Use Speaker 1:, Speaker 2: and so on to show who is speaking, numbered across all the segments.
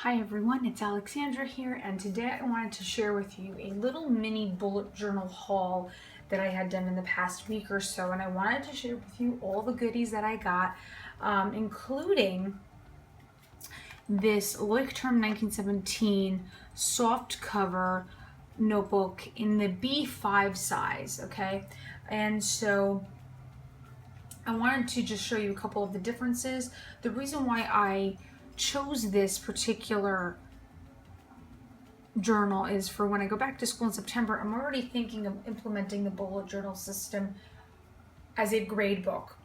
Speaker 1: Hi everyone, it's Alexandra here, and today I wanted to share with you a little mini bullet journal haul that I had done in the past week or so, and I wanted to share with you all the goodies that I got, including this Term 1917 soft cover notebook in the B5 size, okay? And so I wanted to just show you a couple of the differences. The reason why I chose this particular journal is for when I go back to school in September. I'm already thinking of implementing the bullet journal system as a grade book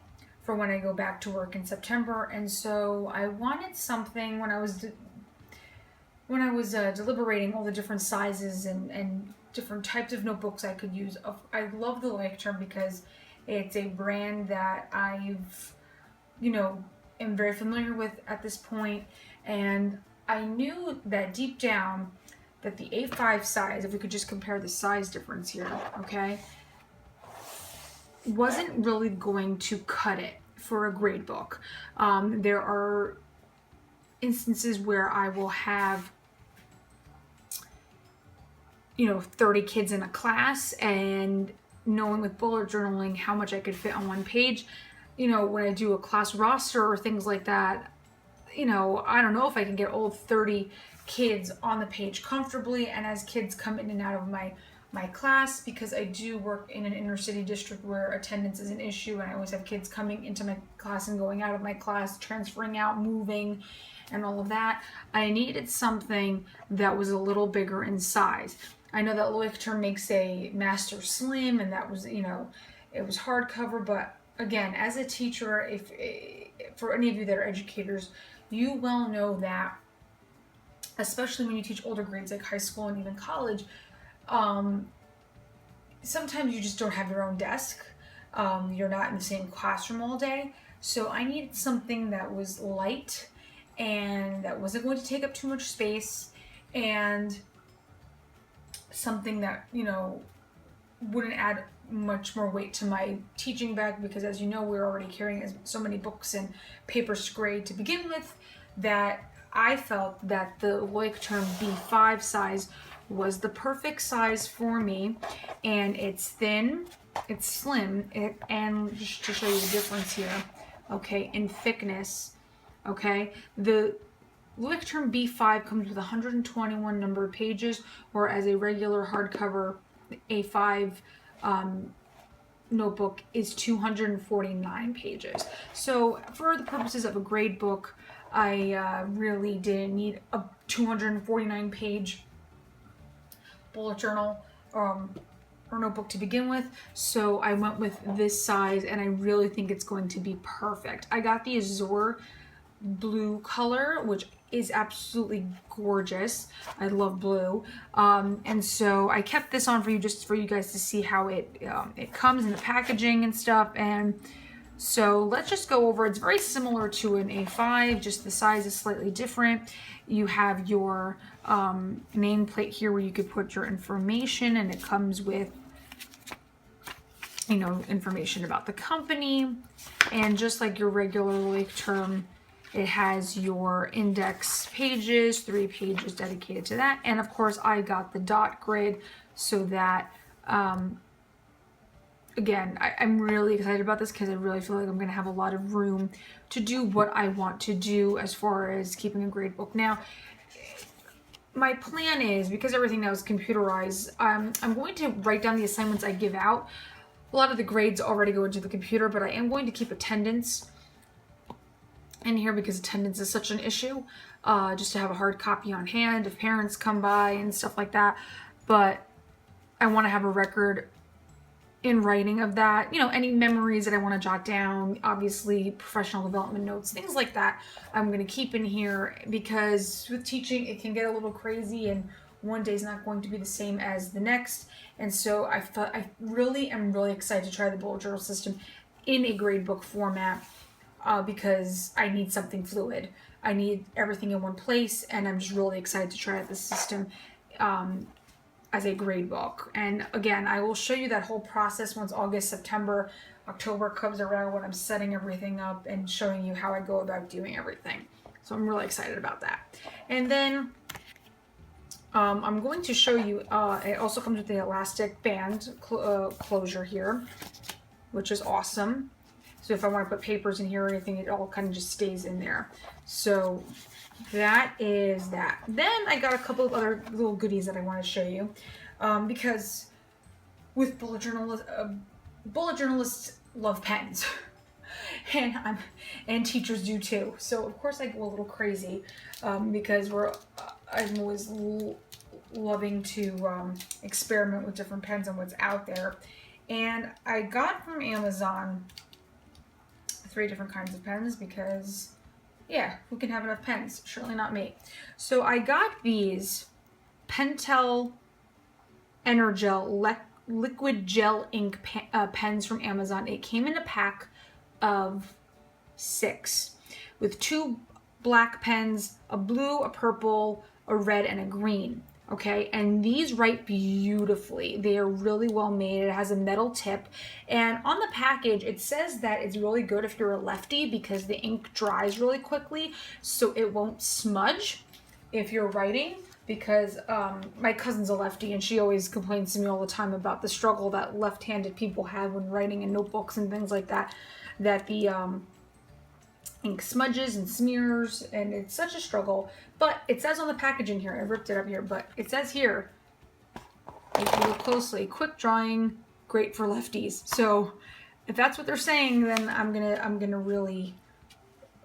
Speaker 1: for when I go back to work in September. And so I wanted something when I was deliberating all the different sizes and different types of notebooks I could use. I love the Term because it's a brand that I've am very familiar with at this point, and I knew that deep down that the A5 size, if we could just compare the size difference here, okay, wasn't really going to cut it for a grade book. There are instances where I will have 30 kids in a class, and knowing with bullet journaling how much I could fit on one page, when I do a class roster or things like that, I don't know if I can get all 30 kids on the page comfortably. And as kids come in and out of my class, because I do work in an inner city district where attendance is an issue, and I always have kids coming into my class and going out of my class, transferring out, moving, and all of that, I needed something that was a little bigger in size. I know that Term makes a Master Slim, and that was, it was hardcover, but again, as a teacher, if for any of you that are educators, you well know that, especially when you teach older grades like high school and even college, sometimes you just don't have your own desk. You're not in the same classroom all day. So I needed something that was light and that wasn't going to take up too much space, and something that, wouldn't add much more weight to my teaching bag, because as you know, we're already carrying so many books and papers to grade to begin with, that I felt that the Term B5 size was the perfect size for me. And it's thin, it's slim, and just to show you the difference here, okay, in thickness, okay, the Term B5 comes with 121 number of pages, whereas a regular hardcover A5 notebook is 249 pages. So for the purposes of a grade book, I really didn't need a 249 page bullet journal or notebook to begin with. So I went with this size, and I really think it's going to be perfect. I got the Azure blue color, which is absolutely gorgeous. I love blue, and so I kept this on for you, just for you guys to see how it comes in the packaging and stuff. And so let's just go over. It's very similar to an A5, just the size is slightly different. You have your nameplate here where you could put your information, and it comes with information about the company, and just like your regular Term, it has your index pages, 3 pages dedicated to that. And of course, I got the dot grid so that, again, I'm really excited about this because I really feel like I'm going to have a lot of room to do what I want to do as far as keeping a grade book. Now, my plan is, because everything now is computerized, I'm going to write down the assignments I give out. A lot of the grades already go into the computer, but I am going to keep attendance in here because attendance is such an issue, just to have a hard copy on hand if parents come by and stuff like that. But I want to have a record in writing of that, any memories that I want to jot down, obviously professional development notes, things like that, I'm going to keep in here, because with teaching it can get a little crazy, and one day is not going to be the same as the next. And so I really am really excited to try the bullet journal system in a grade book format, because I need something fluid. I need everything in one place, and I'm just really excited to try out this system as a grade book. And again, I will show you that whole process once August, September, October comes around, when I'm setting everything up and showing you how I go about doing everything. So I'm really excited about that. And then I'm going to show you, it also comes with the elastic band closure here, which is awesome. So if I want to put papers in here or anything, it all kind of just stays in there. So that is that. Then I got a couple of other little goodies that I want to show you, because with bullet journalists love pens. and teachers do too. So of course I go a little crazy, because I'm always loving to experiment with different pens and what's out there. And I got from Amazon 3 different kinds of pens because, yeah, who can have enough pens? Surely not me. So I got these Pentel Energel liquid gel ink pens from Amazon. It came in a pack of 6 with 2 black pens, a blue, a purple, a red, and a green. Okay, and these write beautifully. They are really well made. It has a metal tip, and on the package it says that it's really good if you're a lefty because the ink dries really quickly, so it won't smudge if you're writing. Because my cousin's a lefty and she always complains to me all the time about the struggle that left-handed people have when writing in notebooks and things like that, that the ink smudges and smears, and it's such a struggle. But it says on the packaging here, I ripped it up here, but it says here, if you look closely, quick drying, great for lefties. So if that's what they're saying, then I'm gonna really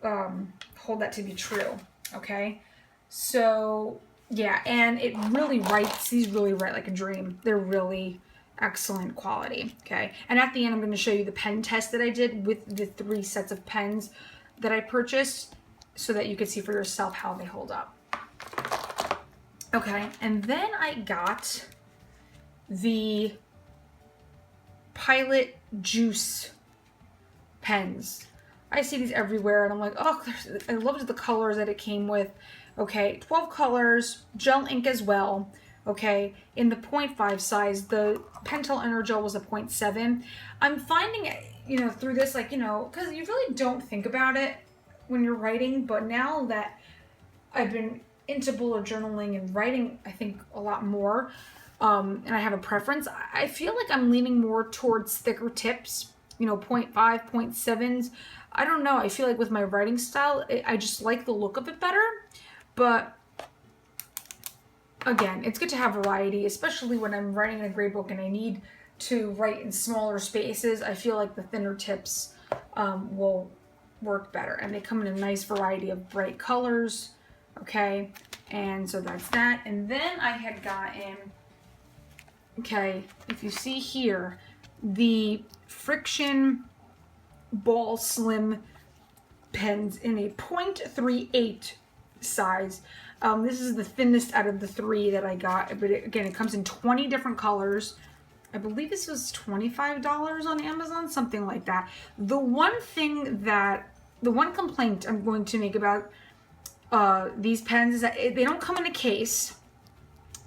Speaker 1: hold that to be true. Okay, so yeah, and it really writes. These really write like a dream. They're really excellent quality. Okay, and at the end, I'm going to show you the pen test that I did with the 3 sets of pens that I purchased, so that you can see for yourself how they hold up. Okay, and then I got the Pilot Juice pens. I see these everywhere, and I'm like, oh, I loved the colors that it came with. Okay, 12 colors, gel ink as well. Okay, in the 0.5 size. The Pentel Energel was a 0.7. I'm finding, through this, because you really don't think about it when you're writing, but now that I've been into bullet journaling and writing, I think a lot more, and I have a preference, I feel like I'm leaning more towards thicker tips, 0.5, 0.7s. I don't know, I feel like with my writing style, I just like the look of it better. But again, it's good to have variety, especially when I'm writing in a grade book and I need to write in smaller spaces. I feel like the thinner tips will work better, and they come in a nice variety of bright colors. Okay, and so that's that. And then I had gotten, okay, if you see here, the Frictionball Slim pens in a 0.38 size. This is the thinnest out of the 3 that I got, but again, it comes in 20 different colors. I believe this was $25 on Amazon, something like that. The one complaint I'm going to make about these pens is that they don't come in a case.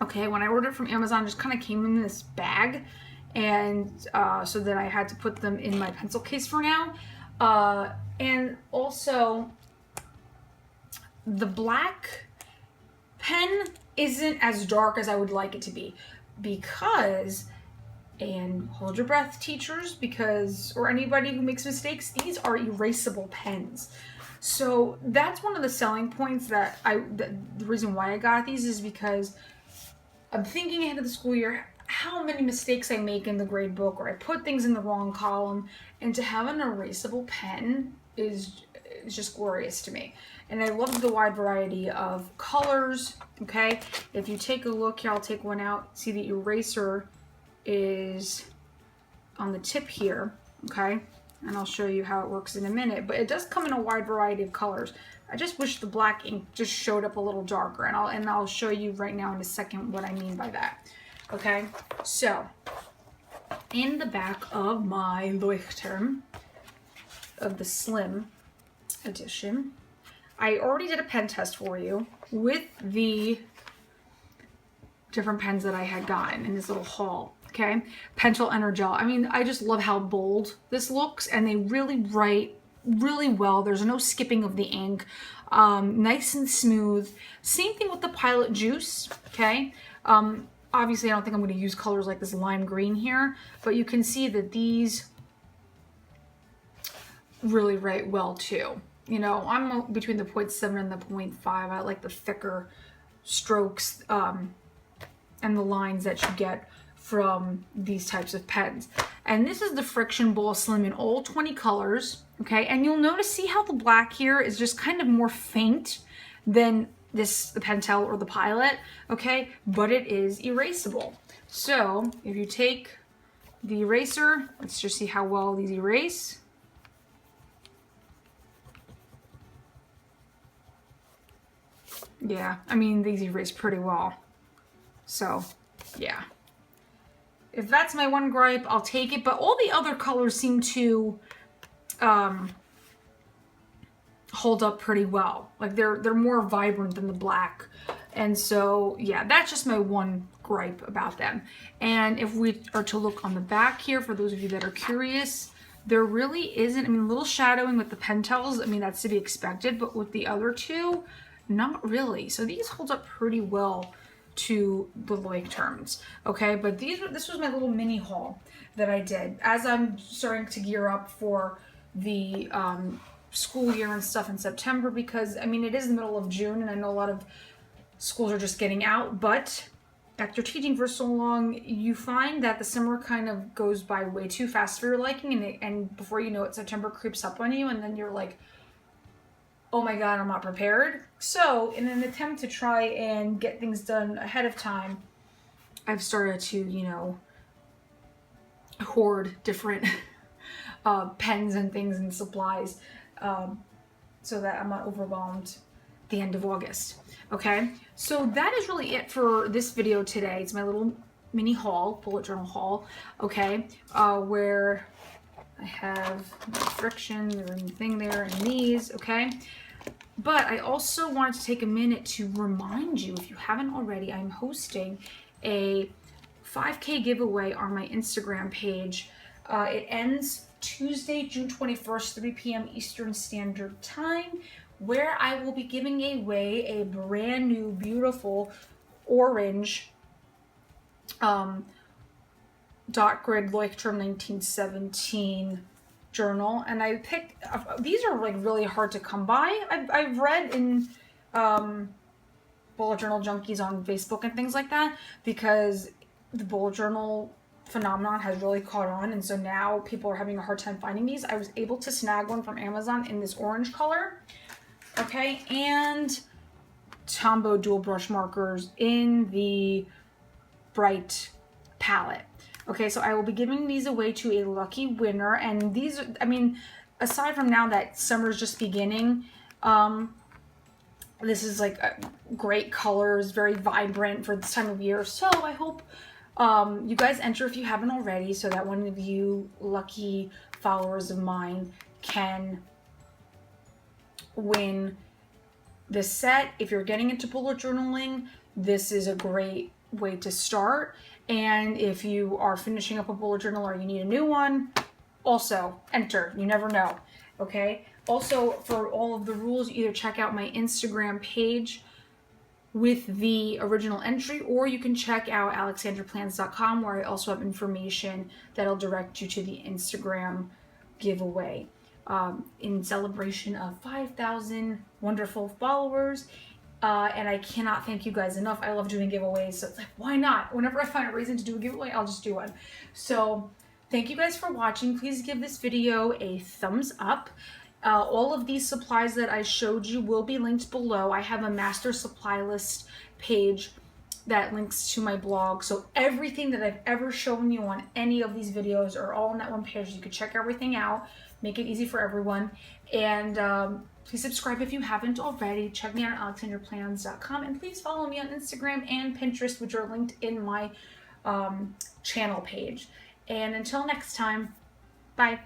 Speaker 1: Okay, when I ordered from Amazon, it just kind of came in this bag, and so then I had to put them in my pencil case for now. And also, the black pen isn't as dark as I would like it to be, because, and hold your breath, teachers, or anybody who makes mistakes, these are erasable pens. So that's one of the selling points that the reason why I got these is because I'm thinking ahead of the school year how many mistakes I make in the grade book, or I put things in the wrong column, and to have an erasable pen is just glorious to me. And I love the wide variety of colors. Okay, if you take a look here, I'll take one out. See, the eraser is on the tip here. Okay, and I'll show you how it works in a minute, but it does come in a wide variety of colors. I just wish the black ink just showed up a little darker, and I'll show you right now in a second what I mean by that. Okay, so in the back of my Leuchtturm of the Slim edition, I already did a pen test for you with the different pens that I had gotten in this little haul. Okay, Pentel Energel. I mean, I just love how bold this looks, and they really write really well. There's no skipping of the ink. Nice and smooth. Same thing with the Pilot Juice, okay? Obviously, I don't think I'm going to use colors like this lime green here, but you can see that these really write well too. You know, I'm between the 0.7 and the 0.5. I like the thicker strokes and the lines that you get from these types of pens. And this is the Frictionball Slim in all 20 colors, okay? And you'll notice, see how the black here is just kind of more faint than the Pentel or the Pilot, okay? But it is erasable. So if you take the eraser, let's just see how well these erase. Yeah, I mean, these erase pretty well. So, yeah. If that's my one gripe, I'll take it. But all the other colors seem to hold up pretty well. Like they're more vibrant than the black. And so, yeah, that's just my one gripe about them. And if we are to look on the back here, for those of you that are curious, there really isn't, I mean, a little shadowing with the Pentels. I mean, that's to be expected. But with the other two, not really. So these hold up pretty well to the like terms, okay? But this was my little mini haul that I did as I'm starting to gear up for the school year and stuff in September, because I mean, it is the middle of June and I know a lot of schools are just getting out, but after teaching for so long, you find that the summer kind of goes by way too fast for your liking, and before you know it, September creeps up on you, and then you're like, oh my God, I'm not prepared. So in an attempt to try and get things done ahead of time, I've started to, you know, hoard different pens and things and supplies so that I'm not overwhelmed at the end of August. Okay, so that is really it for this video today. It's my little mini haul, bullet journal haul, okay, where I have my friction, the thing there, and these, okay? But I also wanted to take a minute to remind you, if you haven't already, I'm hosting a 5K giveaway on my Instagram page. It ends Tuesday, June 21st, 3 p.m. Eastern Standard Time, where I will be giving away a brand new, beautiful orange dot grid Leuchtturm 1917 journal, and I picked, these are like really hard to come by. I've read in bullet journal junkies on Facebook and things like that, because the bullet journal phenomenon has really caught on, and so now people are having a hard time finding these. I was able to snag one from Amazon in this orange color, okay, and Tombow dual brush markers in the bright palette. Okay, so I will be giving these away to a lucky winner, and these, I mean, aside from now that summer's just beginning, this is like great colors, very vibrant for this time of year. So I hope you guys enter if you haven't already, so that one of you lucky followers of mine can win this set. If you're getting into bullet journaling, this is a great way to start. And if you are finishing up a bullet journal or you need a new one, also enter. You never know. Okay. Also, for all of the rules, either check out my Instagram page with the original entry, or you can check out alexandraplans.com, where I also have information that'll direct you to the Instagram giveaway in celebration of 5,000 wonderful followers. And I cannot thank you guys enough. I love doing giveaways, so it's like, why not? Whenever I find a reason to do a giveaway, I'll just do one. So thank you guys for watching. Please give this video a thumbs up. All of these supplies that I showed you will be linked below. I have a master supply list page that links to my blog. So everything that I've ever shown you on any of these videos are all on that one page. You can check everything out, make it easy for everyone. And please subscribe if you haven't already. Check me out at alexandraplans.com, and please follow me on Instagram and Pinterest, which are linked in my channel page. And until next time, bye.